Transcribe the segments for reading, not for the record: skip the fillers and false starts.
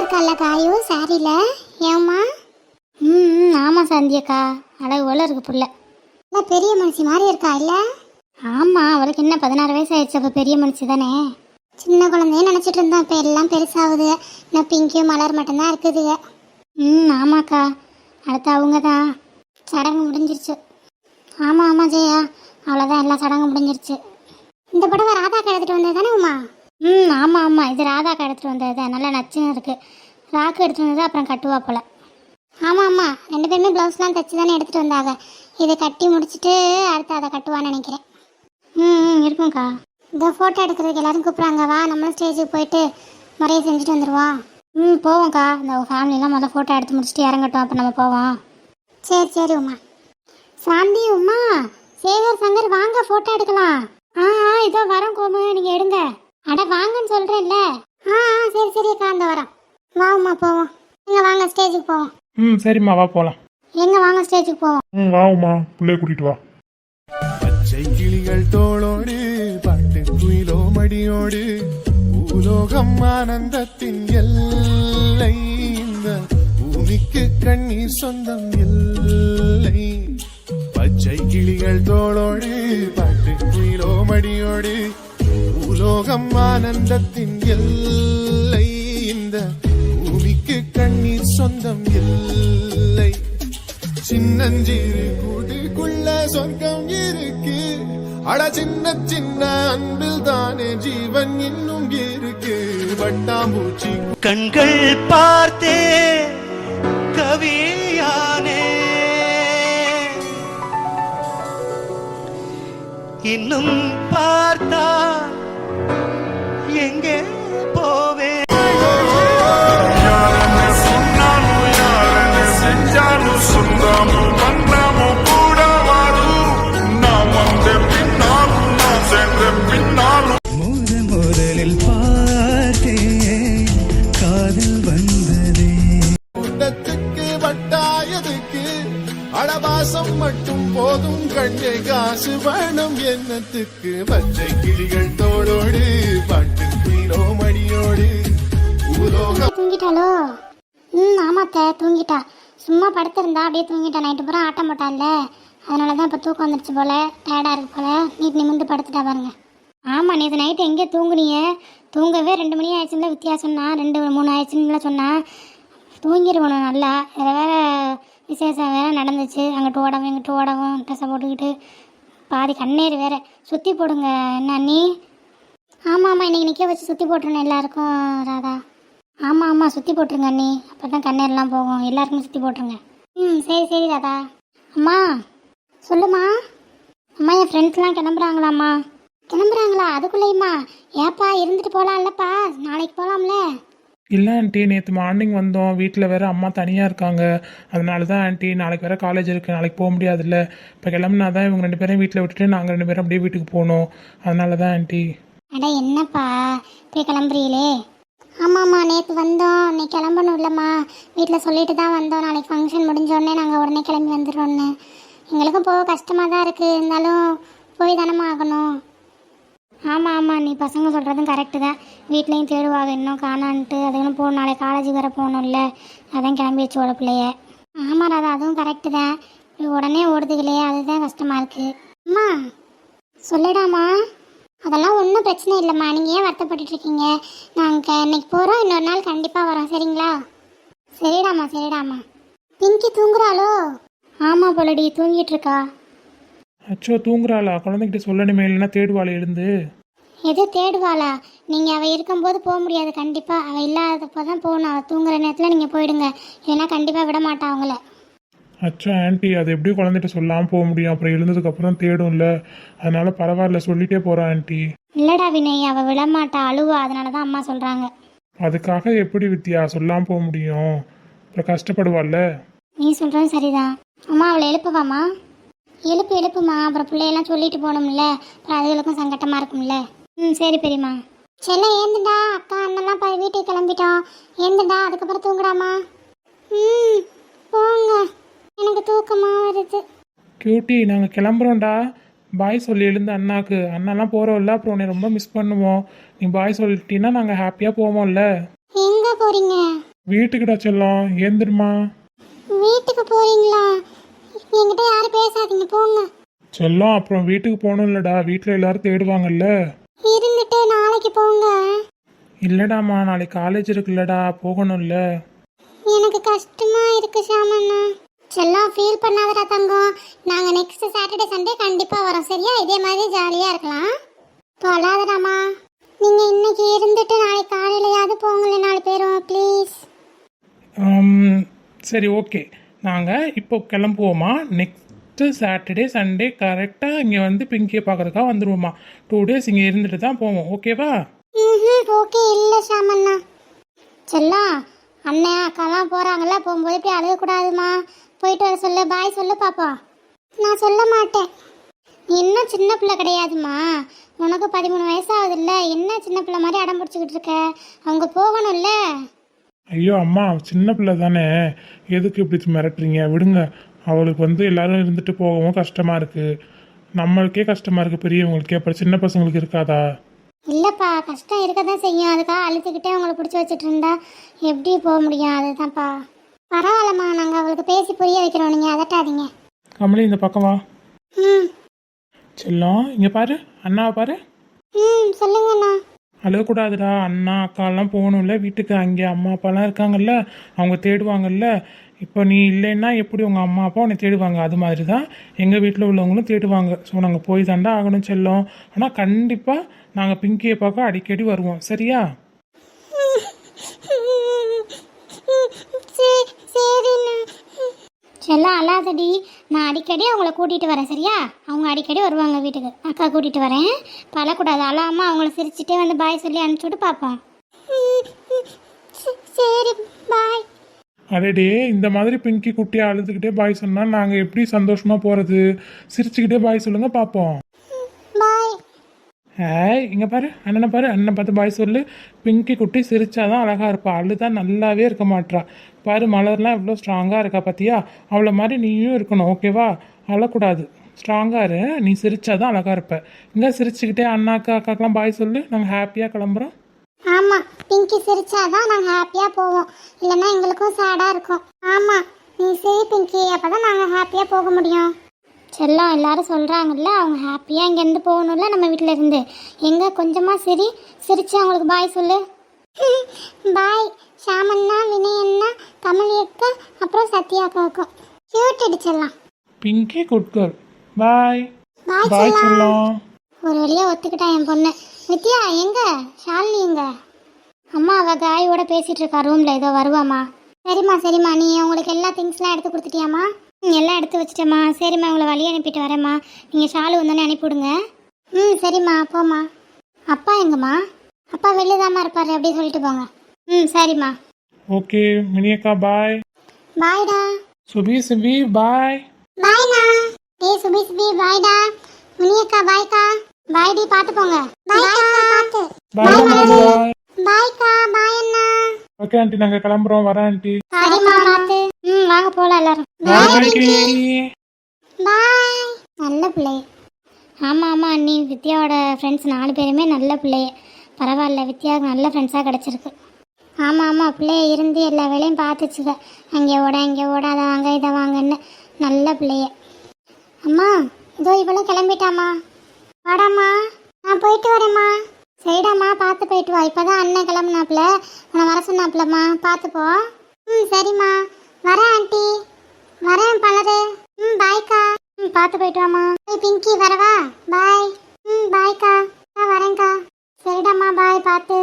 இருக்கல்ல காயு சாரியில ஏம்மா? ஆமாம் சந்தியக்கா, அழகு போல இருக்கு புள்ள. இல்லை பெரிய மனுஷி மாதிரி இருக்கா இல்லை? ஆமாம், அவளுக்கு என்ன 16 வயசு ஆயிடுச்சு, அப்போ பெரிய மனுஷி தானே. சின்ன குழந்தைய நினச்சிட்டு இருந்தோம், இப்போ எல்லாம் பெருசாகுது. இன்னும் பிங்கு மலர் மட்டும்தான் இருக்குதுங்க. ஆமாக்கா, அடுத்து அவங்க தான். சடங்கு முடிஞ்சிருச்சு. ஆமாம் ஜெயா, அவ்வளோதான், எல்லா சடங்கும் முடிஞ்சிருச்சு. இந்த புடவை ராதாக்கா எடுத்துகிட்டு வந்தது தானே உமா? ஆமாம், இது ராதாக்கா எடுத்துகிட்டு வந்தது தான், நல்லா நச்சுன்னு இருக்குது. ராக்கு எடுத்துகிட்டு வந்தது அப்புறம் கட்டுவா போல. ஆமாம் 2 பேருமே ப்ளவுஸ்லாம் தைச்சி தானே எடுத்துகிட்டு வந்தாங்க. இதை கட்டி முடிச்சுட்டு அடுத்து அதை கட்டுவான்னு நினைக்கிறேன். இருக்கும்க்கா. இந்த ஃபோட்டோ எடுக்கிறதுக்கு எல்லாரும் கூப்பிட்றாங்க, வா நம்மளும் ஸ்டேஜுக்கு போயிட்டு முறையை செஞ்சுட்டு வந்துடுவோம். போவோம்க்கா, இந்த ஃபேமிலியெலாம் முதல்ல ஃபோட்டோ எடுத்து முடிச்சுட்டு இறங்கட்டும், அப்போ நம்ம போவோம். சரி உமா. சாந்தி உமா, சேகர் சங்கர் வாங்க ஃபோட்டோ எடுக்கலாம். இதோ வரோம் கோமு, நீங்கள் எடுங்க. அட வாங்கன்னு சொல்கிறேன்ல. சரி அக்கா, அந்த வரோம். வா உமா போவோம். நீங்கள் வாங்க ஸ்டேஜுக்கு போவோம். சரிம்மா வா போலாம். எங்க வாங்க ஸ்டேஜுக்கு போவோம். வா உமா, பிள்ளைய கூட்டிட்டு வா. பச்சை கிளிகள் தோளோடு பாட்டு குயிலோ மடியோடு பூலோகம் ஆனந்தத்தின் எல்லை, இந்த பூமிக்கு கண்ணீர் சொந்தம் இல்லை. பச்சை கிளிகள் தோளோடு பாட்டு குயிலோ மடியோடு பூலோகம் ஆனந்தத்தின் எல்லை, இந்த பூமிக்கு கண்ணீர் சொந்தம் இல்லை. சின்னஞ்சிறு கூட்டுக்குள்ள சொர்க்கம் இருக்கு, அட சின்ன சின்ன அன்பில் தானே ஜீவன் இன்னும் இருக்கு. வட்டாம்பூச்சி கண்கள் பார்த்தே கவியானே, இன்னும் பார்த்தா எங்கே போவே. முதலில் பார்த்தே காதல் வந்ததே, கூட்டத்துக்கு வட்டாயதுக்கு அடபாசம் மட்டும் போதும், கண்ணே காசு வேணும் என்னத்துக்கு. பச்சை கிளிகள் தோளோடு பாட்டு குயிலோ மடியோடு பூலோகம். தூங்கிட்டாலோ? ஆமாத்த தூங்கிட்டா. சும்மா படுத்திருந்தா அப்படியே தூங்கிட்டா. நைட்டு பூரா ஆட்டம் போட்டால, அதனால தான் இப்போ தூக்கம் வந்துடுச்சு போல, டயர்டாக இருக்கு போல, நீட் நிமிந்து படுத்துட்டா பாருங்க. ஆமாம், நேற்று நைட்டு எங்கே தூங்குனீங்க? தூங்கவே 2 மணி ஆயிடுச்சுல வித்தியாசம்னா, 2-3 ஆயிடுச்சுன்னு சொன்னால் தூங்கிடுவோம் நல்லா. இதில் வேறு விசேஷம் வேறு நடந்துச்சு, அங்கிட்டு ஓடவும் இங்கிட்டு ஓடவும் ட்ரெஸ்ஸை போட்டுக்கிட்டு பாதி கண்ணீர் வேறு. சுற்றி போடுங்க என்ன நீ? ஆமாம் இன்றைக்கி நிற்க வச்சு சுற்றி போட்டுருணும் எல்லாருக்கும் ராதா. ஆமாம் சுற்றி போட்டுருங்க அண்ணி, அப்போ தான் கண்ணீர்லாம் போகும். எல்லாருக்குமே சுற்றி போட்டுருங்க. சரி ராதா. அம்மா சொல்லுமா. அம்மா, என் ஃப்ரெண்ட்ஸ்லாம் கிளம்புறாங்களாம்மா? கிளம்புறாங்களா? அதுக்குள்ளேயுமா? ஏப்பா இருந்துட்டு போகலாம்லப்பா, நாளைக்கு போகலாம்ல. இல்லை ஆண்டி, நேற்று மார்னிங் வந்தோம், வீட்டில் வேறு அம்மா தனியாக இருக்காங்க, அதனால தான் ஆண்டி. நாளைக்கு வேறு காலேஜ் இருக்குது, நாளைக்கு போக முடியாதுல்ல. இப்போ கிளம்புனா தான் இவங்க 2 பேரும் வீட்டில் விட்டுட்டு நாங்கள் 2 பேரும் அப்படியே வீட்டுக்கு போகணும், அதனால தான் ஆண்டி. அட என்னப்பா போய் கிளம்புறீங்களே? ஆமாம்மா நேற்று வந்தோம், இன்னைக்கு கிளம்பணும் இல்லைம்மா. வீட்டில் சொல்லிட்டு தான் வந்தோம், நாளைக்கு ஃபங்க்ஷன் முடிஞ்சோடனே நாங்கள் உடனே கிளம்பி வந்துடுறோன்னு. எங்களுக்கும் போக கஷ்டமாக தான் இருக்குது, இருந்தாலும் போய் தானம்மா ஆகணும். ஆமாம் நீ பசங்க சொல்கிறதும் கரெக்டு தான். வீட்லேயும் தேடுவாங்க இன்னும் காணான்ட்டு, அதுகளும் போகணும், நாளைக்கு காலேஜ் வேறு போகணும்ல, அதான் கிளம்பி வச்சு பிள்ளைய. ஆமாம் ராதா, அதுவும் கரெக்டு தான். உடனே ஓடுதுகளே, அதுதான் கஷ்டமாக இருக்குது. அம்மா சொல்லிடாமா. அதெல்லாம் ஒன்றும் பிரச்சனை இல்லைம்மா, நீங்கள் ஏன் வருத்தப்பட்டுருக்கீங்க? நாங்கள் இன்னைக்கு போகிறோம், இன்னொரு நாள் கண்டிப்பாக வரோம், சரிங்களா? சரிடாமா. பிங்கி தூங்குறாளோ? ஆமாம் போலடி, தூங்கிட்டு இருக்கா. அச்சோ தூங்குறாளா? குழந்தைகிட்ட சொல்லணுமே, இல்லைன்னா தேடுவாளை எழுந்து. எது தேடுவாளா? நீங்கள் அவள் இருக்கும்போது போக முடியாது கண்டிப்பாக, அவள் இல்லாதப்போ தான் போகணும். அவள் தூங்குற நேரத்தில் நீங்கள் போயிடுங்க, இல்லைன்னா கண்டிப்பாக விட மாட்டா அவங்கள. அச்சோ ஆண்டி, அது எப்படி குழந்தைகிட்ட சொல்லாமல் போக முடியும்? அப்புறம் எழுந்ததுக்கப்புறம் தேடும்ல, அதனால பரவாயில்ல, சொல்லிட்டே போகிறா ஆண்டி. இல்லைடா வினய், அவள் விடமாட்டா, அழுவா, அதனால தான் அம்மா சொல்கிறாங்க. அதுக்காக எப்படி வித்யா சொல்லாமல் போக முடியும்? அப்புறம் கஷ்டப்படுவாள்ல. நீ சொல்கிறது சரிதான். அம்மா அவளை எழுப்புவாம்மா. எழுப்புமா, அப்புறம் பிள்ளையெல்லாம் சொல்லிட்டு போகணும்ல, அப்புறம் அதுகளுக்கும் சங்கட்டமாக இருக்கும்ல. சரி பெரியம்மா. செல்ல ஏந்துடா, அக்கா அண்ணெல்லாம் வீட்டுக்கு கிளம்பிட்டோம், ஏந்துடா, அதுக்கப்புறம் தூங்குடாமா. போங்க, எனக்கு தூக்கமாக வருது. கியூட்டி, நாங்கள் கிளம்புறோம்டா, பாய் சொல்லி எழுந்து அண்ணாக்கு. அண்ணாலாம் போகிறோம்ல, அப்புறம் உன்னை ரொம்ப மிஸ் பண்ணுவோம். நீ பாய் சொல்லிட்டீன்னா நாங்கள் ஹாப்பியாக போவோம்ல. எங்கே போகிறீங்க? வீட்டுக்கிட்ட செல்லம் ஏந்திருமா. வீட்டுக்கு போறீங்களா? என்கிட்ட யாரும் பேசாதீங்க, போங்க. செல்லம் அப்புறம் வீட்டுக்கு போகணும் இல்லடா, வீட்டில் எல்லாரும் தேடுவாங்கல்ல. இருந்துட்டு நாளைக்கு போங்க. இல்லடாம்மா, நாளைக்கு காலேஜ் இருக்குல்லடா, போகணும்ல. எனக்கு கஷ்டமா இருக்கு ஷாமண்ணா. செல்லம் ஃபீல் பண்ணாதடா தங்கம். நாங்க நெக்ஸ்ட் சாட்டர்டே சண்டே கண்டிப்பா வரோம், சரியா? இதே மாதிரி ஜாலியா இருக்கலாம். தொழாதடாமா. நீங்க இன்னைக்கு இருந்துட்டு நாளைக்கு காலையிலயாவது போங்களேன் 4 பேரும் ப்ளீஸ். சரி ஓகே, நாங்கள் இப்போ கிளம்புவோமா. நெக்ஸ்ட்டு சாட்டர்டே சண்டே கரெக்டாக இங்கே வந்து பிங்கியை பார்க்குறதுக்காக வந்துடுவோமா. 2 days இங்கே இருந்துட்டு தான் போவோம், ஓகேவா? ஓகே இல்லை ஷாமண்ணா. செல்லம் அண்ணன் அக்காலாம் போகிறாங்கல்ல, போகும்போது இப்படி அழுகக்கூடாதுமா. போயிட்டு வர சொல்லு, பாய் சொல்லு பாப்போம். நான் சொல்ல மாட்டேன். நீ இன்னும் சின்ன பிள்ளை கிடையாதுமா, உனக்கு 13 வயசாகுதுல்ல. என்ன சின்ன பிள்ளை மாதிரி அடம் பிடிச்சிக்கிட்டு இருக்க? அவங்க போகணும்ல. ஐயோ அம்மா, சின்ன பிள்ளை தானே, எதுக்கு இப்படி மிரட்டுறீங்க? விடுங்க. அவளுக்கு வந்து எல்லாரும் இருந்துட்டு போகவும் கஷ்டமாக இருக்குது. நம்மளுக்கே கஷ்டமாக இருக்குது, பெரியவங்களுக்கே. அப்புறம் சின்ன பசங்களுக்கு இருக்காதா? இல்லைப்பா, கஷ்டம் இருக்க தான் செய்யும். அதுக்காக அழுத்துக்கிட்டே அவங்கள பிடிச்சி வச்சுட்டு இருந்தா எப்படி போக முடியும்? அதுதான்ப்பா. பரவாயில்லம்மா, நாங்கள் அவளுக்கு பேசி புரிய வைக்கிறோம், நீங்கள் அதட்டாதீங்க. கமலி இந்த பக்கம் வா. ம் செல்லம் இங்கே பாரு, அண்ணாவை பாரு. சொல்லுங்கண்ணா. அழகக்கூடாதுடா, அண்ணா அக்காலாம் போகணும்ல வீட்டுக்கு. அங்கே அம்மா அப்பாலாம் இருக்காங்கல்ல, அவங்க தேடுவாங்கல்ல. இப்போ நீ இல்லைன்னா எப்படி உங்கள் அம்மா அப்பா உன்னை தேடுவாங்க? அது மாதிரி தான் எங்கள் வீட்டில் உள்ளவங்களும் தேடுவாங்க. ஸோ நாங்கள் போய் தாண்டா ஆகணும் செல்லம். ஆனால் கண்டிப்பாக நாங்கள் பிங்கியை பார்க்க அடிக்கடி வருவோம், சரியா? செல்லம் அல்லாதடி, நான் அடிக்கடி அவங்கள கூட்டிகிட்டு வரேன், சரியா? அவங்க அடிக்கடி வருவாங்க வீட்டுக்கு. அக்கா கூட்டிகிட்டு வரேன், பழக்கூடாது. அழாமல் அவங்கள சிரிச்சுட்டே வந்து பாய் சொல்லி அனுப்பிச்சுட்டு பார்ப்போம். சரி பாய். அடடே, இந்த மாதிரி பிங்கி குட்டியை அழுதுகிட்டே பாய் சொன்னால் நாங்கள் எப்படி சந்தோஷமாக போகிறது? சிரிச்சுக்கிட்டே பாய் சொல்லுங்க பார்ப்போம். பாய். ஏய் இங்கே பாரு, அண்ணனை பாரு, அண்ணனை பார்த்து பாய் சொல்லு. பிங்கி குட்டி சிரிச்சாதான் அழகாக இருப்பா, அழுதா நல்லாவே இருக்க மாட்றா. பாரு, மலர்லாம் எவ்வளோ ஸ்ட்ராங்காக இருக்கா பார்த்தியா? அவளை மாதிரி நீயும் இருக்கணும், ஓகேவா? அழக்கூடாது, ஸ்ட்ராங்காக இரு. நீ சிரிச்சாதான் அழகாக இருப்ப. இங்கே சிரிச்சுக்கிட்டே அண்ணாக்கு அக்காக்கெலாம் பாய் சொல்லு. நாங்கள் ஹாப்பியாக கிளம்புறோம். ஆமாம், பிங்கி சிரிச்சாதான் நாங்கள் ஹாப்பியாக போவோம், இல்லைன்னா எங்களுக்கும் சேடாக இருக்கும். ஆமாம், நீ சரி பிங்கி, அப்போ தான் நாங்கள் ஹாப்பியாக போக முடியும். செல்லம் எல்லாரும் சொல்கிறாங்கல்ல, அவங்க ஹாப்பியாக இங்கேருந்து போகணும்ல நம்ம வீட்டில் இருந்து. எங்கே கொஞ்சமாக சிரிச்சு அவங்களுக்கு பாய் சொல்லு. பாய் ஷாமண்ணா, வினயண்ணா, கமலி அக்கா, அப்புறம் சத்யா அக்காவுக்கும். கியூட் அடிச்சிடலாம். பிங்கி குட் கேர்ள், பாய். பாய் பாய் செல்லம். செல்லம். ஒரு வழியாக ஒத்துக்கிட்டா என் பொண்ணு. வித்யா எங்க? ஷாலினி எங்க? அம்மா அவள் காயோட பேசிகிட்டு இருக்கா ரூமில், ஏதோ வருவாம்மா. சரிம்மா நீ உங்களுக்கு எல்லா திங்ஸ்லாம் எடுத்து கொடுத்துட்டியாம்மா? எல்லாம் எடுத்து வச்சிட்டேம்மா. சரிம்மா, உங்களை வழி அனுப்பிட்டு வரேம்மா. நீங்கள் ஷாலு வந்தோடனே அனுப்பிவிடுங்க. சரிம்மா, போம்மா. அப்பா எங்கம்மா? அப்பா வெளியதாம்மா இருப்பார், அப்படியே சொல்லிட்டு போங்க. சரிம்மா. ஓகே மினியக்கா, பாய். பாய்டா. சுபி பாய். பாய்ண்ணா. டேய் சுபி பாய்டா. முனியக்கா பாய்க்கா. பாய்டி, பார்த்து போங்க. பாய்க்கா, பார்த்து. பாய். பாய்க்கா, பாய் அண்ணா. ஓகே ஆண்டி, நாங்கள் கிளம்புறோம், வரேன் ஆண்டி. சரிம்மா, பார்த்து. வாங்க போகலாம் எல்லாரும். பாய். நல்ல பிள்ளை. ஆமாம் அண்ணி, வித்யாவோட ஃப்ரெண்ட்ஸ் 4 பேருமே நல்ல பிள்ளைய. பரவாயில்ல, வித்யாவுக்கு நல்ல ஃப்ரெண்ட்ஸாக கிடச்சிருக்கு. ஆமாம் பிள்ளைய இருந்து எல்லா வேலையும் பார்த்துச்சுக்க. அங்கே ஓட இங்கே ஓட, அதை வாங்க இதை வாங்கன்னு. நல்ல பிள்ளைய. அம்மா இதோ இவ்வளோ கிளம்பிட்டாம்மா. வாடாம்மா, நான் போயிட்டு வரேம்மா. சரிடாம்மா, பார்த்து போயிட்டு வா. இப்போ தான் அண்ணன் கிளம்புனாப்புல, உன்னை வர சொன்னாப்புலம்மா, பார்த்துப்போ. சரிம்மா, வரேன் ஆண்டி. வரேன் பலரு. பாய்க்கா. பார்த்து போயிட்டு வாம்மா. பிங்கி வரவா? பாய். பாய்க்கா. வரேன்க்கா. சரிடாம்மா, பாய், பார்த்து.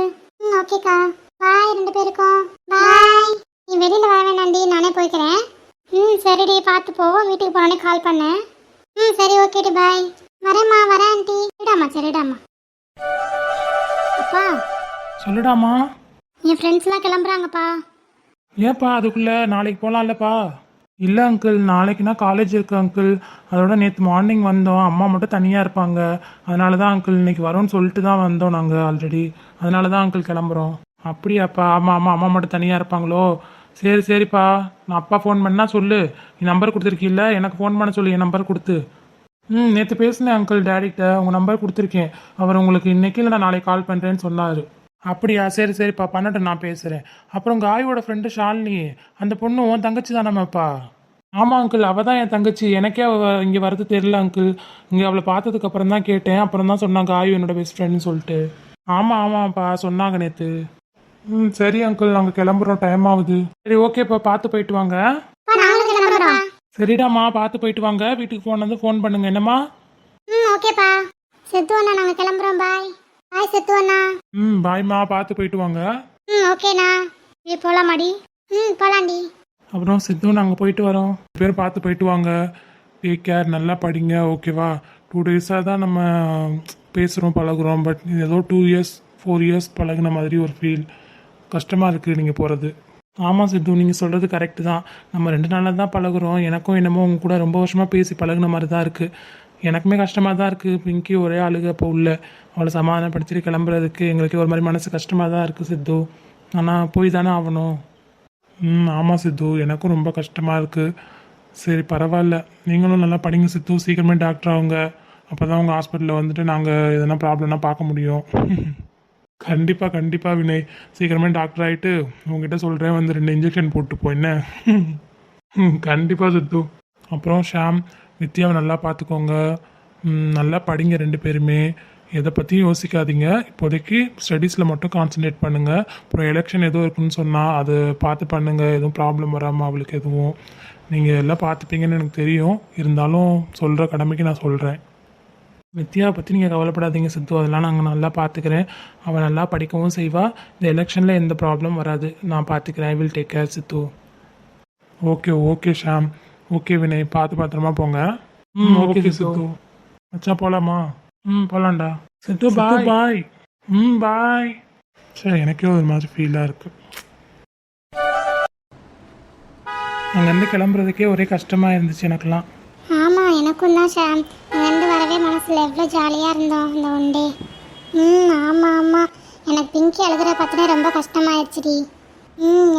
ஓகேக்கா, பாய் 2 பேருக்கும். பாய். நீ வெளியில் வர வேணாண்டி, நானே போய்க்கிறேன். சரிடி, பார்த்து போவோம். வீட்டுக்கு போனோடனே கால் பண்ணேன். சரி ஓகேடி, பாய். வரேம்மா, வரேன் ஆண்டி. சரிடாம்மா. அப்பா சொல்லுடாமா. என் ஃப்ரெண்ட்ஸ்லாம் கிளம்புறாங்கப்பா. ஏன்ப்பா அதுக்குள்ளே? நாளைக்கு போகலாம்லப்பா. இல்லை அங்கிள், நாளைக்குனா காலேஜ் இருக்குது அங்கிள். அதோட நேற்று மார்னிங் வந்தோம், அம்மா மட்டும் தனியாக இருப்பாங்க. அதனால தான் அங்கிள் இன்னைக்கு வரோன்னு சொல்லிட்டு தான் வந்தோம் நாங்கள் ஆல்ரெடி. அதனால தான் அங்கிள் கிளம்புறோம். அப்படியாப்பா? ஆமாம், அம்மா மட்டும் தனியாக இருப்பாங்களோ? சரிப்பா, நான் அப்பா ஃபோன் பண்ணால் சொல்லு. நீ நம்பர் கொடுத்துருக்கீல்ல, எனக்கு ஃபோன் பண்ண சொல்லு, என் நம்பர் கொடுத்து. நேற்று பேசினேன் அங்கிள் டேடிக்கிட்ட, உங்கள் நம்பர் கொடுத்துருக்கேன். அவர் உங்களுக்கு இன்றைக்கி இல்லை நான் நாளைக்கு கால் பண்ணுறேன்னு சொன்னார். அப்படியா, சரி சரிப்பா, பண்ணட்டும், நான் பேசுகிறேன். அப்புறம் காயோட ஃப்ரெண்டு ஷாலினி, அந்த பொண்ணு உன் தங்கச்சி தானம்மாப்பா? ஆமாம் அங்கிள், அவள் தான் என் தங்கச்சி. எனக்கே அவள் இங்கே வரது தெரில அங்கிள். இங்கே அவளை பார்த்ததுக்கு அப்புறம் தான் கேட்டேன். அப்புறம் தான் சொன்னான் காயு என்னோட பெஸ்ட் ஃப்ரெண்டுன்னு சொல்லிட்டு. ஆமாம் ஆமாப்பா, சொன்னாங்க நேற்று. சரி அங்கிள், நாங்கள் கிளம்புறோம், டைம் ஆகுது. சரி ஓகேப்பா, பார்த்து போயிட்டு வாங்க. நாங்களும் கிளம்புறோம். சரிடாம்மா, பார்த்து போயிட்டு வாங்க. வீட்டுக்கு ஃபோன் பண்ணுங்க என்னம்மா. ஓகேப்பா. சித்து அண்ணா நாங்கள் கிளம்புறோம். பாய் பாய் சித்து அண்ணா. பாய்மா, பார்த்து போயிட்டு வாங்க. ஓகேண்ணா. போகலாமாடி? போலாண்டி. அப்புறம் சித்து, நாங்கள் போயிட்டு வரோம். பேர் பார்த்து போயிட்டு வாங்க. டேக் கேர், நல்லா படிங்க, ஓகேவா? 2 டேஸாக தான் நம்ம பேசுகிறோம் பழகுறோம். பட் ஏதோ 2 இயர்ஸ் 4 இயர்ஸ் பழகுன மாதிரி ஒரு ஃபீல். கஷ்டமாக இருக்குது நீங்கள் போகிறது. ஆமாம் சித்து, நீங்கள் சொல்கிறது கரெக்டு தான். நம்ம 2 நாளாக தான் பழகுறோம். எனக்கும் என்னமோ உங்க கூட ரொம்ப வருஷமாக பேசி பழகுன மாதிரி தான் இருக்குது. எனக்குமே கஷ்டமாக தான் இருக்குது. பிங்கி ஒரே அழுக அப்போ உள்ள அவளை சமாதானப்படுத்திட்டு கிளம்புறதுக்கு எங்களுக்கு ஒரு மாதிரி மனசு கஷ்டமாக தான் இருக்குது சித்து. ஆனால் போய் தானே ஆகணும். ஆமாம் சித்து, எனக்கும் ரொம்ப கஷ்டமாக இருக்குது. சரி பரவாயில்ல, நீங்களும் நல்லா படிங்க சித்து. சீக்கிரமே டாக்டர் ஆகுங்க. அப்போ தான் உங்கள் ஹாஸ்பிட்டலில் வந்துட்டு நாங்கள் எதனா ப்ராப்ளம்னா பார்க்க முடியும். கண்டிப்பாக கண்டிப்பாக வினய், சீக்கிரமே டாக்டர் ஆகிட்டு உங்ககிட்ட சொல்கிறேன், வந்து 2 இன்ஜெக்ஷன் போட்டு போயின்ன. கண்டிப்பாக சித்து. அப்புறம் ஷாம், வித்யாவை நல்லா பார்த்துக்கோங்க. நல்லா படிங்க 2 பேருமே. எதை பற்றியும் யோசிக்காதீங்க. இப்போதைக்கு ஸ்டடீஸில் மட்டும் கான்சன்ட்ரேட் பண்ணுங்கள். அப்புறம் எலெக்ஷன் எதுவும் இருக்குன்னு சொன்னால் அது பார்த்து பண்ணுங்கள். எதுவும் ப்ராப்ளம் வராமல் அவளுக்கு எதுவும். நீங்கள் எல்லாம் பார்த்துப்பீங்கன்னு எனக்கு தெரியும். இருந்தாலும் சொல்கிற கடமைக்கு நான் சொல்கிறேன். வித்யாவை பற்றி நீங்கள் கவலைப்படாதீங்க சித்து, அதெல்லாம் நாங்கள் நல்லா பார்த்துக்கிறேன். அவள் நல்லா படிக்கவும் செய்வா. இந்த எலெக்ஷனில் எந்த ப்ராப்ளம் வராது, நான் பார்த்துக்கிறேன். I will take care Sidhu. Okay okay Sham. Okay Vinay, பார்த்து பத்திரமா போங்க. ஓகே சித்து. அச்சா போகலாமா? போகலாண்டா சித்து. பாய் பாய். பாய். சரி, எனக்கே ஒரு மாதிரி ஃபீலாக இருக்குது. அங்கேருந்து கிளம்புறதுக்கே ஒரே கஷ்டமாக இருந்துச்சு எனக்கெல்லாம். ஆமாம் எனக்கும் தான் ஷாம். இங்கேருந்து வரவே மனசில் எவ்வளோ ஜாலியாக இருந்தோம் இந்த ஒன் டே. ஆமாம் ஆமாம், எனக்கு பிங்கி அழுகிற பார்த்தனே ரொம்ப கஷ்டமாயிடுச்சுடி.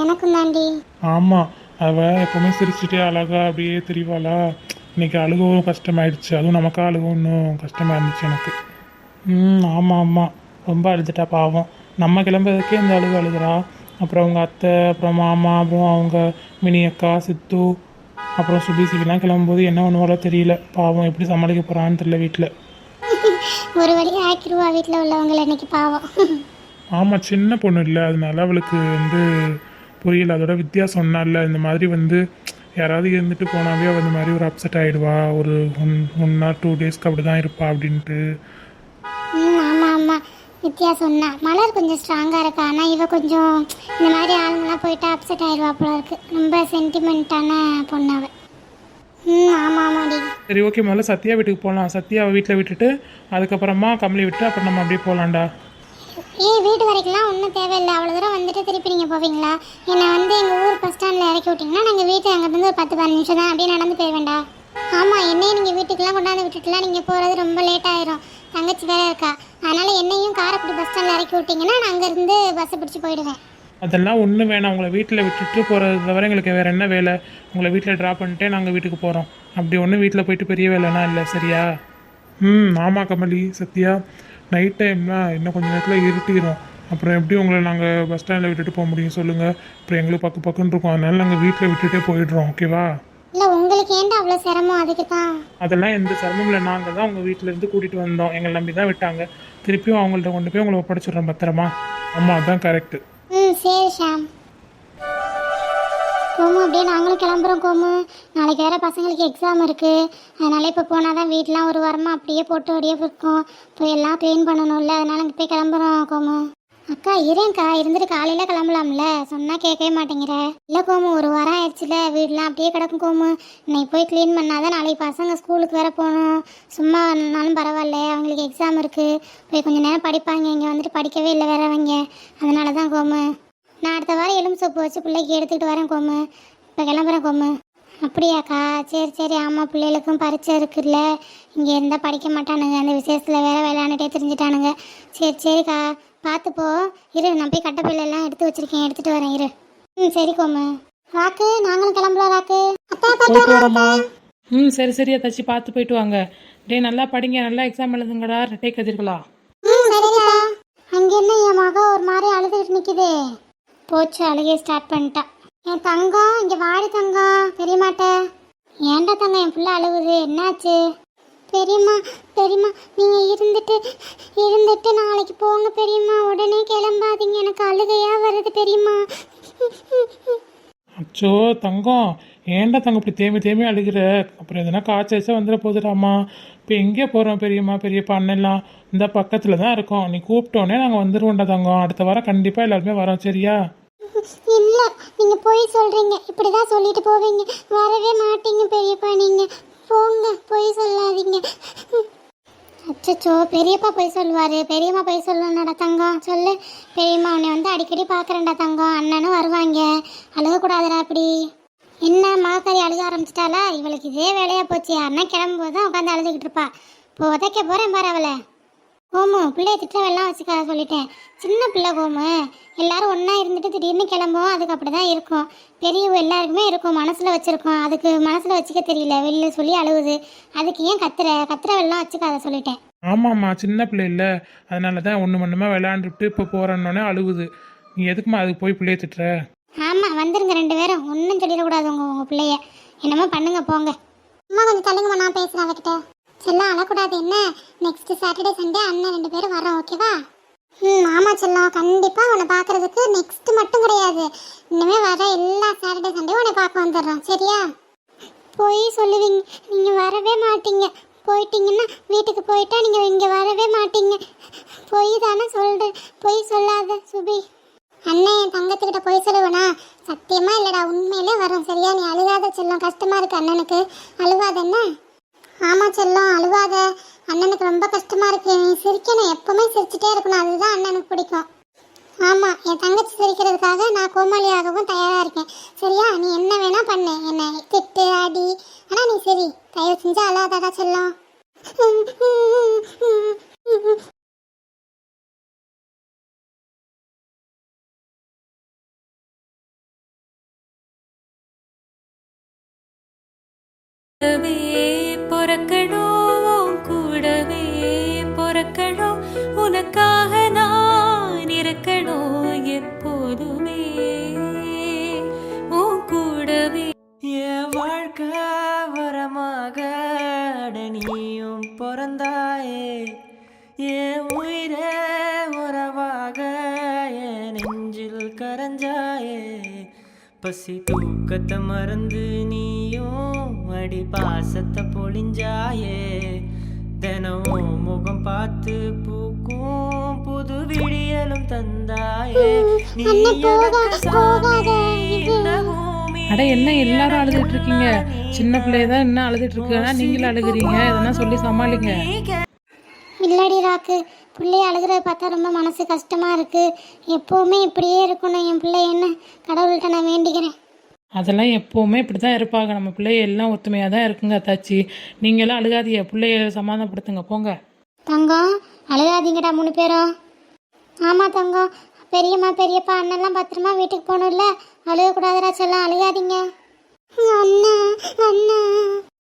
எனக்கும் தாண்டி. ஆமாம், அவள் எப்போவுமே சிரிச்சுட்டே அழகா அப்படியே தெரிவாளா. இன்னைக்கு அழுகவும் கஷ்டமாயிடுச்சு. அதுவும் நமக்கா அழுகவும் இன்னும் கஷ்டமாக இருந்துச்சு எனக்கு. ஆமாம் ஆமாம், ரொம்ப அழுதுட்டா பாவம். நம்ம கிளம்புறதுக்கே இந்த அழுகிறா. அப்புறம் அவங்க அத்தை, அப்புறம் மாமா, அப்புறம் அவங்க மினி அக்கா, சித்து, அப்புறம் சுபிசிக்கெலாம் கிளம்பும்போது என்ன பண்ணுவாளோ தெரியல. பாவம் எப்படி சமாளிக்க போகிறான்னு தெரியல வீட்டில். ஒரு வழி ஆக்கிடுவா வீட்டில் உள்ளவங்களை இன்னைக்கு பாவம். ஆமாம், சின்ன பொண்ணு இல்லை, அதனால அவளுக்கு புரியல. அதோட வித்யா சொன்னால இந்த மாதிரி யாராவது இருந்துட்டு போனாவே அவள் இந்த மாதிரி ஒரு அப்செட் ஆகிடுவா. ஒரு 1 or 2 டேஸ்க்கு அப்படி தான் இருப்பா அப்படின்ட்டு. ஆமாம் ஆமாம், வித்யா சொன்னா. மலர் கொஞ்சம் ஸ்ட்ராங்காக இருக்கா, ஆனால் இவ கொஞ்சம் இந்த மாதிரி ஆளுங்கெல்லாம் போயிட்டு அப்செட் ஆயிடுவா போல இருக்கு. ரொம்ப சென்டிமெண்ட்டான பொண்ணு அவள். ஆமாம் ஆமாடி. சரி ஓகே, முதல்ல சத்யா வீட்டுக்கு போகலாம். சத்யாவை வீட்டில் விட்டுட்டு அதுக்கப்புறமா கமலி விட்டு அப்புறம் நம்ம அப்படியே போகலாண்டா. வீட்டு வரைக்கும்லாம் ஒன்றும் தேவையில்லை. அவ்வளோ தூரம் வந்துட்டு திருப்பி நீங்கள் போவீங்களா? என்னை எங்கள் ஊர் பஸ் ஸ்டாண்டில் இறக்கி விட்டிங்கன்னா நாங்கள் வீட்டு அங்கேருந்து ஒரு 10-15 நிமிஷம் தான் அப்படியே நடந்து போயிடுவேண்டா. ஆமாம், என்னையும் நீங்கள் வீட்டுக்கெலாம் கொண்டாந்து விட்டுட்டுலாம் நீங்கள் போகிறது ரொம்ப லேட் ஆயிரும். தங்கச்சி வேற இருக்கா, அதனால் என்னையும் காரைக்குடி பஸ் ஸ்டாண்டில் இறக்கி விட்டிங்கன்னா நான் அங்கேருந்து பஸ்ஸை பிடிச்சி போயிடுவேன். அதெல்லாம் ஒன்றும் வேணாம். உங்களை வீட்டில் விட்டுட்டு போகிறது தவிர எங்களுக்கு வேறு என்ன வேலை? உங்களை வீட்டில் ட்ராப் பண்ணிட்டே நாங்கள் வீட்டுக்கு போகிறோம். அப்படி ஒன்றும் வீட்டில் போயிட்டு பெரிய வேலைனா இல்லை, சரியா? ஆமாம் கமலி, சத்யா, நைட் டைம்லாம் இன்னும் கொஞ்சம் நேரத்தில் இருட்டிடும். அப்புறம் எப்படி உங்களை நாங்கள் பஸ் ஸ்டாண்டில் விட்டுட்டு போக முடியும் சொல்லுங்கள்? அப்புறம் எங்களுக்கு பக்குன்னு இருக்கும். அதனால நாங்கள் வீட்டில் விட்டுட்டே போயிடுறோம், ஓகேவா? இல்லை உங்களுக்கு ஏன்டா அவ்வளோ சிரமம்? அதுக்கு தான். அதெல்லாம் எந்த சிரமம் இல்லை. நாங்கள் தான் உங்கள் வீட்டிலேருந்து கூட்டிகிட்டு வந்தோம். எங்களை நம்பி தான் விட்டாங்க. திருப்பியும் அவங்கள்ட்ட கொண்டு போய் உங்களை ஒப்படைச்சிடுறோம் பத்திரமா. ஆமாம், அதுதான் கரெக்டு. சரி ஷாம். கோமு, அப்படியே நாங்களும் கிளம்புறோம் கோமு. நாளைக்கு வேறு பசங்களுக்கு எக்ஸாம் இருக்குது. அதனால் இப்போ போனால் தான் வீட்டெலாம் ஒரு வாரமாக அப்படியே போட்டு அப்படியே இருக்கும். போய் எல்லாம் க்ளீன் பண்ணணும்ல, அதனால் இங்கே போய் கிளம்புறோம் கோமு. அக்கா இருங்கக்கா, இருந்துட்டு காலையில் கிளம்பலாம்ல, சொன்னால் கேட்கவே மாட்டேங்கிற. இல்லை கோமு, ஒரு வாரம் ஆயிடுச்சுல, வீடெலாம் அப்படியே கிடக்கும் கோமு. இன்னைக்கு போய் க்ளீன் பண்ணாதான் நாளைக்கு பசங்க ஸ்கூலுக்கு வேறு போகணும். சும்மா இருந்தாலும் பரவாயில்ல, அவங்களுக்கு எக்ஸாம் இருக்குது. போய் கொஞ்சம் நேரம் படிப்பாங்க. இங்கே வந்துட்டு படிக்கவே இல்லை வேற அவங்க. அதனால தான் கோமு. நான் அடுத்த வாரம் எலும்பு சோப்பு வச்சு பிள்ளைக்கு எடுத்துக்கிட்டு வரேன் கோமு. இப்போ கிளம்புறேன் கோமு. அப்படியாக்கா? சரி சரி. ஆமாம், பிள்ளைகளுக்கும் பரீட்சை இருக்குல்ல, இங்கே இருந்தால் படிக்க மாட்டானுங்க. அந்த விசேஷத்தில் வேறு விளையாண்டுட்டே தெரிஞ்சுட்டானுங்க. சரி சரிக்கா, பார்த்துப்போ. இரு, நான் போய் கட்டப்பையிலெல்லாம் எடுத்து வச்சுருக்கேன், எடுத்துகிட்டு வரேன் இரு. சரி கோமு. ராக்கு, நாங்களும் கிளம்புறோம் ராக்கு. சரி சரியா தச்சு பார்த்து போயிட்டு வாங்க. டே நல்லா படிங்க, நல்லா எக்ஸாம் எழுதுங்கடா ரெட்டை கதிர்களா. சரிக்கா. அங்கே இங்கே என்ன என் மகன் ஒரு மாதிரி அழுதுகிட்டு நிற்கிது. போச்சு, அழுகே ஸ்டார்ட் பண்ணிட்டா. என் தங்கம் இங்கே வாடி தங்கம். பெரியமாட்ட ஏன்டா தங்கம் என் பிள்ளை அழுகுது, என்னாச்சு? பெரியம்மா பெரியம்மா நீங்கள் இருந்துட்டு நாளைக்கு போங்க பெரியம்மா. உடனே கிளம்பாதீங்க, எனக்கு அழுகையாக வருது பெரியம்மா. அச்சோ தங்கம், ஏன்டா தங்கம் இப்படி தேம்பி அழுகிற? அப்புறம் எதனா காய்ச்சா வந்துட போதுடாமா. இப்போ எங்கே போகிறோம் பெரியம்மா பெரியப்பா அண்ணெல்லாம்? இந்த பக்கத்தில் தான் இருக்கோம். நீ கூப்பிட்டோன்னே நாங்கள் வந்துடுவோம்டா தங்கம். அடுத்த வாரம் கண்டிப்பாக எல்லாருமே வரோம், சரியா? இல்லை, நீங்கள் போய் சொல்கிறீங்க. இப்படி தான் சொல்லிட்டு போவீங்க, வரவே மாட்டீங்க பெரியப்பா. நீங்கள் போங்க, போய் சொல்லாதீங்க. அச்சச்சோ, பெரியப்பா போய் சொல்லுவார், பெரியம்மா போய் சொல்லுவாடா தங்கம். சொல்லு, பெரியம்மா உன்னை வந்து அடிக்கடி பார்க்குறேன்டா தங்கம், அண்ணனும் வருவாங்க, அழுகக்கூடாதுடா. அப்படி என்ன மகக்காரி அழுக ஆரம்பிச்சிட்டாளா? இவளுக்கு இதே வேலையாக போச்சு. அண்ணன் கிளம்பும்போது தான் உட்காந்து அழுதுகிட்டு இருப்பா. இப்போ உதைக்க போகிறேன் பாரு அவளை. கோமு, பிள்ளைய திட்டவெல்லாம் வச்சுக்காத சொல்லிட்டேன். சின்ன பிள்ளை கோமு, எல்லாரும் ஒன்றா இருந்துட்டு திடீர்னு கிளம்புவோம். அதுக்கு அப்படி தான் இருக்கும். பெரியவங்க எல்லாருக்குமே இருக்கும், மனசில் வச்சுருக்கோம். அதுக்கு மனசில் வச்சுக்க தெரியல, வெளியில் சொல்லி அழுகுது. அதுக்கு ஏன் கத்துறவெல்லாம் வச்சுக்காத சொல்லிட்டேன். ஆமாம்மா, சின்ன பிள்ளை இல்லை, அதனால தான் ஒன்றுமா விளையாண்டுட்டு இப்போ போகிறேன்னொன்னே அழுகுது. நீ எதுக்குமா அதுக்கு போய் பிள்ளைய திட்டுற? ஆமாம், வந்துருங்க 2 பேரும். ஒன்றும் சொல்லிடக்கூடாது உங்கள் பிள்ளைய. என்னமோ பண்ணுங்க போங்க. அம்மா கொஞ்சம் தள்ளுங்கம்மா, நான் பேசுகிறேன் அவகிட்ட. செல்லம் அழக்கூடாது என்ன? நெக்ஸ்ட் சாட்டர்டே சண்டே அண்ணன் 2 பேரும் வரோம், ஓகேவா? ஆமாம் செல்லம், கண்டிப்பாக உன்னை பார்க்குறதுக்கு நெக்ஸ்ட் மட்டும் கிடையாது, இனிமே வர எல்லா சாட்டர்டே சண்டே உன்னை பார்க்க வந்துடுறோம், சரியா? போய் சொல்லுவீங்க, நீங்கள் வரவே மாட்டீங்க. போயிட்டீங்கன்னா வீட்டுக்கு போயிட்டா நீங்கள் இங்கே வரவே மாட்டீங்க. பொய் தானே சொல்கிறேன், பொய் சொல்லாத சுபி. அண்ணன் என் தங்கத்துக்கிட்ட போய் சொல்லுவேனா? சத்தியமாக இல்லைடா, உண்மையிலே வரோம், சரியா? நீ அழுகாத செல்லம், கஷ்டமாக இருக்கு அண்ணனுக்கு. அழுவாத என்ன? ஆமாம் செல்லம், அழுவாத. அண்ணனுக்கு ரொம்ப கஷ்டமாக இருக்கு. நீ சிரிக்கணும், எப்பவுமே சிரிச்சுட்டே இருக்கணும், அதுதான் அண்ணனுக்கு பிடிக்கும். ஆமாம், என் தங்கச்சி சிரிக்கிறதுக்காக நான் கோமாளியாகவும் தயாராக இருக்கேன், சரியா? நீ என்ன வேணால் பண்ணு, என்னை திட்டு அடி, ஆனால் நீ சரி, தயவு செஞ்சு அழாதடா செல்லம். பொறக்கணும் கூடவே பொறக்கணும், உனக்காக நான் இருக்கணும் எப்போதுமே உன் கூடவே. என் வாழ்க்கை வரமாக நீயும் பிறந்தாயே, என் உயிரே உறவாக என் நெஞ்சில் கரைஞ்சாயே. பசி தூக்கத்தை மறந்து நீயும் அடி பாசத்தை பொழிஞ்சாயே. தினமும் முகம் பார்த்து பூக்கும் புது விடியலும் தந்தாயே. நீ எனக்கு சாமி, இந்த பூமி. அட என்ன எல்லாரும் அழுதுட்டு இருக்கீங்க? சின்ன பிள்ளையதான் இன்னும் அழுதுட்டு இருக்குன்னா நீங்களும் அழுகுறீங்க. எதனா சொல்லி சமாளிங்க. இல்லடி ராக்கு, பிள்ளைய அழுகிறத பார்த்தா ரொம்ப மனசு கஷ்டமாக இருக்குது. எப்போவுமே இப்படியே இருக்கணும் என் பிள்ளை, என்ன கடவுள்கிட்ட நான் வேண்டிக்கிறேன். அதெல்லாம் எப்போவுமே இப்படி தான் இருப்பாங்க. நம்ம பிள்ளைய எல்லாம் ஒத்துமையாக தான் இருக்குங்க அத்தாச்சி. நீங்களாம் அழுகாதீங்க, பிள்ளைய சமாதானப்படுத்துங்க போங்க. தங்கம் அழுகாதீங்கடா 3 பேரும். ஆமாம் தங்கம், பெரியம்மா பெரியப்பா அண்ணெல்லாம் பத்திரமா வீட்டுக்கு போகணும்ல, அழுகக்கூடாதுடா செல்லம், அழுகாதீங்க. அண்ணா அண்ணா.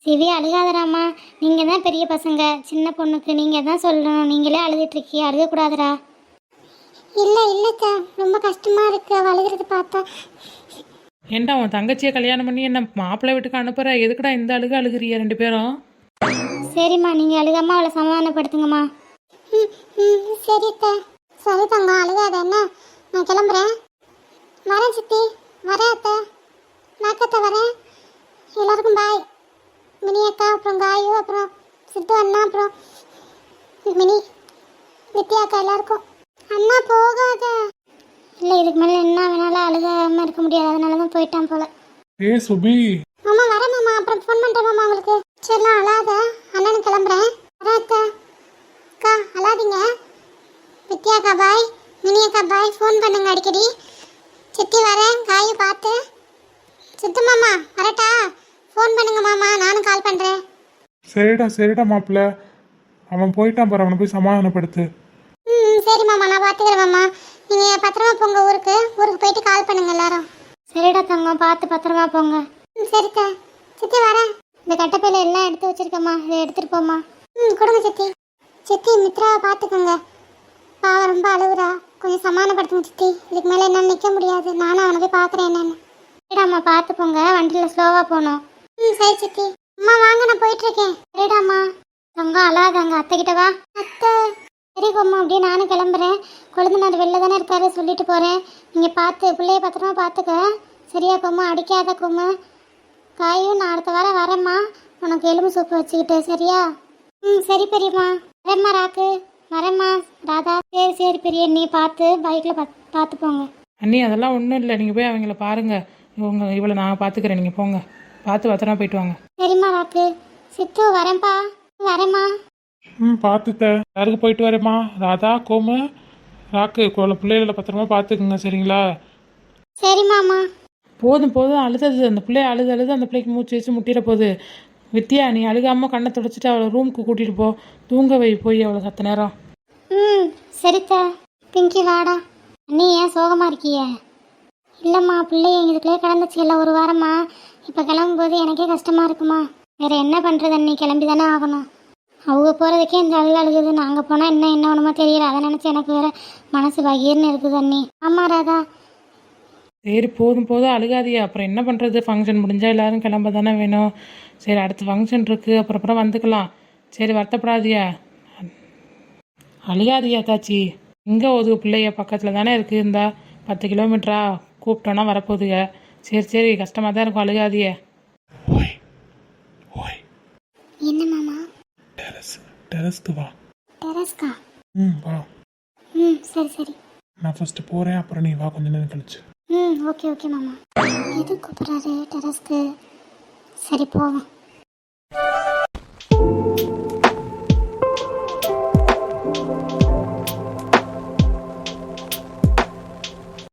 சிவி அழுகாதடாமா, நீங்கள் தான் பெரிய பசங்க, சின்ன பொண்ணுக்கு நீங்கள் தான் சொல்லணும். நீங்களே அழுதுட்ருக்கீங்க, அழுகக்கூடாதுடா. இல்லை இல்லைக்கா, ரொம்ப கஷ்டமாக இருக்குது அவள் அழுகிறது பார்த்தா. ஏன்டா உன் தங்கச்சியை கல்யாணம் பண்ணி என்ன மாப்பிள்ளை வீட்டுக்கு அனுப்புற? எதுக்குடா இந்த அழுகிறீங்க 2 பேரும்? சரிம்மா, நீங்கள் அழுகாமல் அவளை சமாதானப்படுத்துங்கம்மா. சரிக்கா. சரி தங்கம், அழுகாத என்ன, நான் கிளம்புறேன். வரேன் சித்தி, வரேன் அத்தை, நாக்கத்தை வரேன். எல்லாருக்கும் பாய். மினி அக்கா, அப்புறம் காயு, அப்புறம் சித்து அண்ணா, அப்புறம் மினி நித்யா அக்கா, எல்லாருக்கும். அண்ணா போகாத. இல்லை, இதுக்கு மேலே என்ன வேணாலும் அழுகாமல் இருக்க முடியாது, அதனால தான் போயிட்டான் போல. ஏ சுபி. மாமா வரேன் மாமா, அப்புறம் ஃபோன் பண்ணுறேன் மாமா உங்களுக்கு. சரிலாம் அழாத, அண்ணனுக்கு கிளம்புறேன். வரேன் அக்கா. அக்கா அழாதீங்க. வித்யா அக்கா பாய், மினி அக்கா பாய். ஃபோன் பண்ணுங்க அடிக்கடி. சித்தி வரேன், காயு பார்த்து. சித்து மாமா வரட்டா? ஃபோன் பண்ணுங்க மாமா, நானும் கால் பண்ணுறேன். சரிடா மாப்பிள்ள, அவன் போயிட்டான் பாரு, அவனை போய் சமாதானப்படுத்து. சரி மாமா, நான் பார்த்துக்கிறேன் மாமா. நீங்கள் பத்திரமா போங்க, ஊருக்கு போயிட்டு கால் பண்ணுங்க எல்லாரும். சரிடா தங்கம், பார்த்து பத்திரமா போங்க. சரிக்கா. சித்தி வரேன். இந்த கட்டப்பையில் எல்லாம் எடுத்து வச்சிருக்கம்மா, இதை எடுத்துகிட்டு போம்மா. கொடுங்க சித்தி. சித்தி மித்ராவை பார்த்துக்கோங்க, பாவம் ரொம்ப அழுகுறா. கொஞ்சம் சமாதானப்படுத்துங்க சித்தி. இதுக்கு மேலே என்ன நிற்க முடியாது. நானும் அவனை போய் பார்க்குறேன் என்னன்னு. சரிடாம்மா பார்த்து போங்க, வண்டியில் ஸ்லோவாக போகணும். சரி சித்தி. அம்மா வாங்க, நான் போயிட்டுருக்கேன். சரிடாம்மா. தங்கம் அழாதாங்க, அத்தைக்கிட்ட வா. அத்தை. சரி கோம்மா, அப்படியே நானும் கிளம்புறேன். கொழுந்தனார் வெளில தானே இருக்காரு, சொல்லிட்டு போகிறேன். நீங்கள் பார்த்து பிள்ளைய பத்திரமா பார்த்துக்க. சரியா கோம்மா, அடிக்காத கோம்மா. காயும் நான் அடுத்த வாரம் வரேம்மா, உனக்கு எலும்பு சூப்பு வச்சுக்கிட்டு. சரியா? சரி பெரியம்மா. வரேம்மா ராக்கு, வரேம்மா ராதா. சரி பெரிய, நீ பார்த்து பைக்கில் பார்த்து போங்க. அண்ணி அதெல்லாம் ஒன்றும் இல்லை, நீங்கள் போய் அவங்கள பாருங்கள். இவளை நான் பார்த்துக்கிறேன், நீங்கள் போங்க. பார்த்து பத்திரமா போயிட்டு வாங்க. சரிம்மா ராக்கு. சித்து வரேன்ப்பா. வரேம்மா. பார்த்துக்க. யாருக்கு போயிட்டு வரேம்மா. ராதா, கோமு, ராக்கு, பிள்ளைகளை பத்திரமா பார்த்துக்குங்க. சரிங்களா? சரிம்மாம்மா. போதும் போதும் அழுதது. அந்த பிள்ளைய அழுது அந்த பிள்ளைக்கு மூச்சு வச்சு முட்டிட போகுது. வித்யா, நீ அழுகாமல் கண்ணை தொடச்சிட்டு அவளை ரூமுக்கு கூட்டிகிட்டு போ. தூங்க வை போய் அவளை சத்த நேரம். சரித்தா. பிங்கி வாடா. அண்ணி ஏன் சோகமாக இருக்கியே? இல்லைம்மா, பிள்ளைய இதுக்குள்ளே கிடந்துச்சு இல்லை ஒரு வாரம்மா. இப்போ கிளம்பும்போது எனக்கே கஷ்டமாக இருக்குமா. வேறு என்ன பண்ணுறது அண்ணி, கிளம்பி தானே ஆகணும். அவங்க போகிறதுக்கே இந்த அழுகுது. நாங்கள் போனால் என்ன ஒன்றுமா தெரியல. அதை நினச்சி எனக்கு வேறு மனசு பகீர்னு இருக்குது அண்ணி. ஆமாம் ராதா. சரி போதும் அழுகாதியா. அப்புறம் என்ன பண்ணுறது, ஃபங்க்ஷன் முடிஞ்சால் எல்லோரும் கிளம்ப தானே வேணும். சரி, அடுத்த ஃபங்க்ஷன் இருக்குது, அப்புறம் வந்துக்கலாம். சரி, வருத்தப்படாதியா, அழுகாதியா தாச்சி. இங்கே ஒதுக்கு பிள்ளைய பக்கத்தில் தானே இருக்குது. இந்த 10 கிலோமீட்டரா, கூப்பிட்டோன்னா வரப்போகுதுங்க. சரி கஷ்டமாக தான் இருக்கும், அழுகாதிய. என்ன மாமா? டெரஸ்க்கு வா. டெரஸ்கா? வா. சரி. நான் ஃபஸ்ட்டு போகிறேன், அப்புறம் நீ வா கொஞ்ச நேரம் கழிச்சு. ஓகே மாமா. எது கூப்பிட்றாரு டெரஸ்க்கு? சரி போவோம்.